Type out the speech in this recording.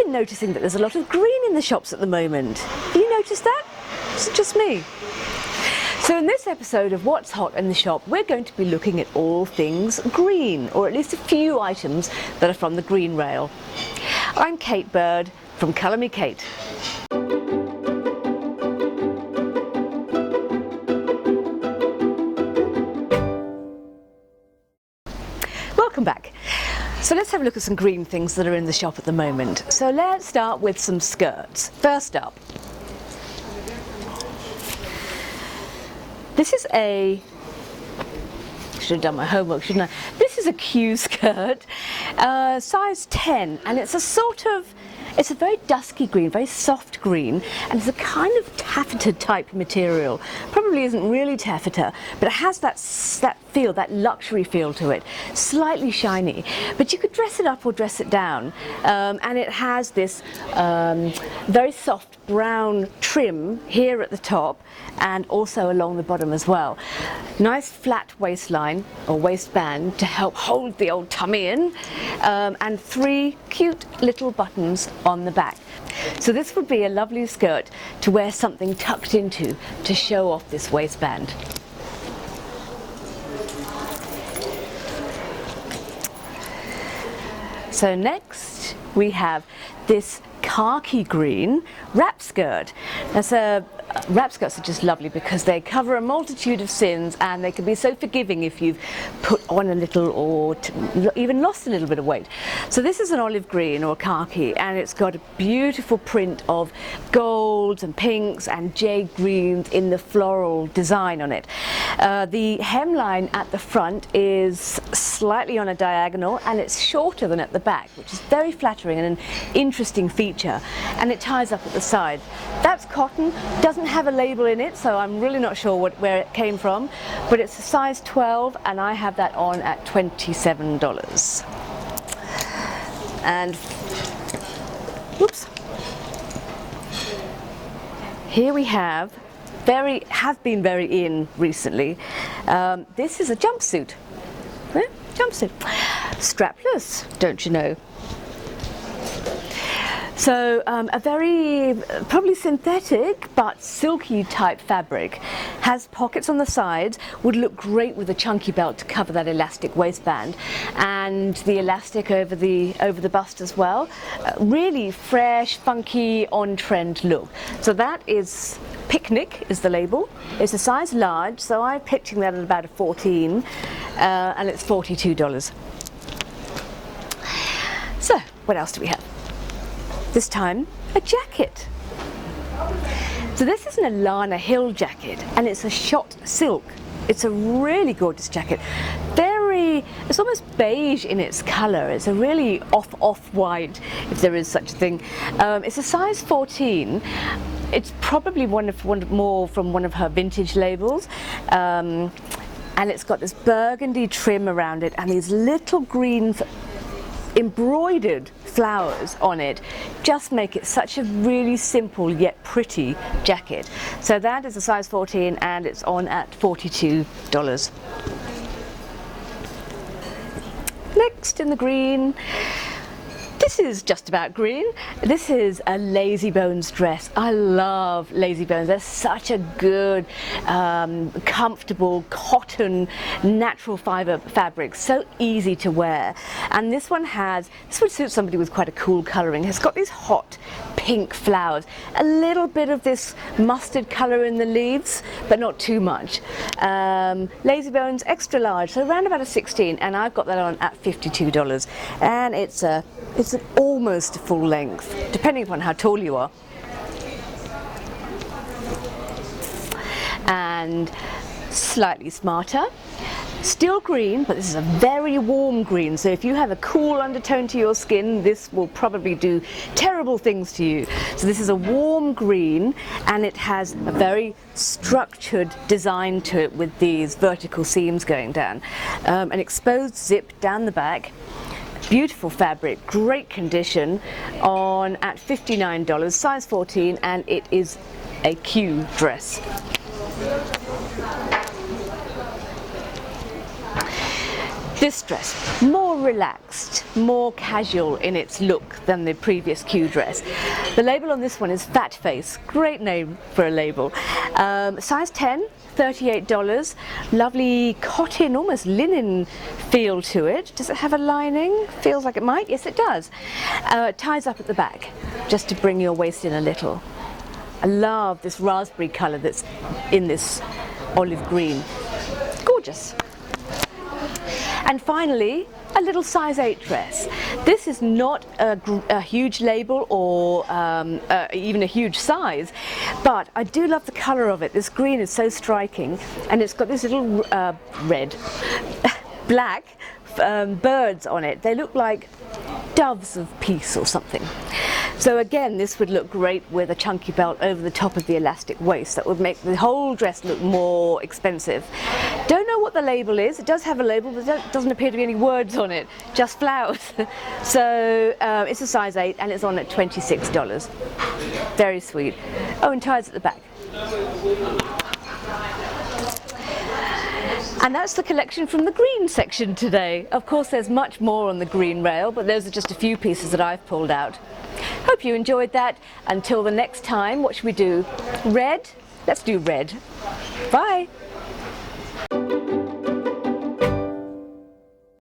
been noticing that there's a lot of green in the shops at the moment. Have you noticed that? Is it just me? So in this episode of What's Hot in the Shop, we're going to be looking at all things green, or at least a few items that are from the green rail. I'm Kate Bird from Colour Me Kate. Welcome back. So let's have a look at some green things that are in the shop at the moment. So let's start with some skirts. First up, this is a, should have done my homework, shouldn't I? This is a Q skirt, size 10, and it's a sort of, it's a very dusky green, very soft green, and it's a kind of taffeta type material. Probably isn't really taffeta, but it has that feel, that luxury feel to it. Slightly shiny, but you could dress it up or dress it down. And it has this very soft brown trim here at the top and also along the bottom as well. Nice flat waistline or waistband to help hold the old tummy in, and 3 cute little buttons on the back. So this would be a lovely skirt to wear something tucked into to show off this waistband. So next we have this khaki green wrap skirt. Wrap skirts are just lovely because they cover a multitude of sins, and they can be so forgiving if you've put on a little or even lost a little bit of weight. So this is an olive green or khaki, and it's got a beautiful print of golds and pinks and jade greens in the floral design on it. The hemline at the front is slightly on a diagonal, and it's shorter than at the back, which is very flattering and an interesting feature, and it ties up at the side. That's cotton, doesn't have a label in it, so I'm really not sure where it came from, but it's a size 12, and I have that on at $27. And whoops, here we have has been very in recently. This is a jumpsuit. Jumpsuit, strapless, don't you know? So a very probably synthetic but silky type fabric, has pockets on the sides, would look great with a chunky belt to cover that elastic waistband, and the elastic over the bust as well. Really fresh, funky, on-trend look. So that is Picnic is the label. It's a size large, so I'm pitching that at about a 14, and it's $42. So what else do we have? This time, a jacket. So this is an Alana Hill jacket, and it's a shot silk. It's a really gorgeous jacket. It's almost beige in its colour. It's a really off-white, if there is such a thing. It's a size 14. It's probably more from one of her vintage labels. And it's got this burgundy trim around it, and these little green embroidered flowers on it just make it such a really simple yet pretty jacket. So that is a size 14, and it's on at $42. Next in the green, this is just about green. This is a Lazybones dress. I love Lazybones. They're such a good, comfortable cotton, natural fibre fabric. So easy to wear. And this one would suit somebody with quite a cool colouring. It's got these hot pink flowers. A little bit of this mustard colour in the leaves, but not too much. Lazybones extra large, so around about a 16, and I've got that on at $52. And it's almost full length, depending upon how tall you are. And slightly smarter, still green, but this is a very warm green, so if you have a cool undertone to your skin, this will probably do terrible things to you. So this is a warm green, and it has a very structured design to it with these vertical seams going down. An exposed zip down the back. Beautiful fabric, great condition, on at $59, size 14, and it is a Q dress. This dress, more relaxed, more casual in its look than the previous Q dress. The label on this one is Fat Face, great name for a label. Size 10, $38, lovely cotton, almost linen feel to it. Does it have a lining? Feels like it might, yes it does. It ties up at the back, just to bring your waist in a little. I love this raspberry colour that's in this olive green, gorgeous. And finally, a little size 8 dress. This is not a huge label or even a huge size, but I do love the colour of it. This green is so striking, and it's got this little black birds on it. They look like doves of peace or something. So again, this would look great with a chunky belt over the top of the elastic waist. That would make the whole dress look more expensive. Don't know what the label is. It does have a label, but there doesn't appear to be any words on it, just flowers. So it's a size 8 and it's on at $26. Very sweet. Oh, and ties at the back. And that's the collection from the green section today. Of course, there's much more on the green rail, but those are just a few pieces that I've pulled out. Hope you enjoyed that. Until the next time, what should we do? Red? Let's do red. Bye.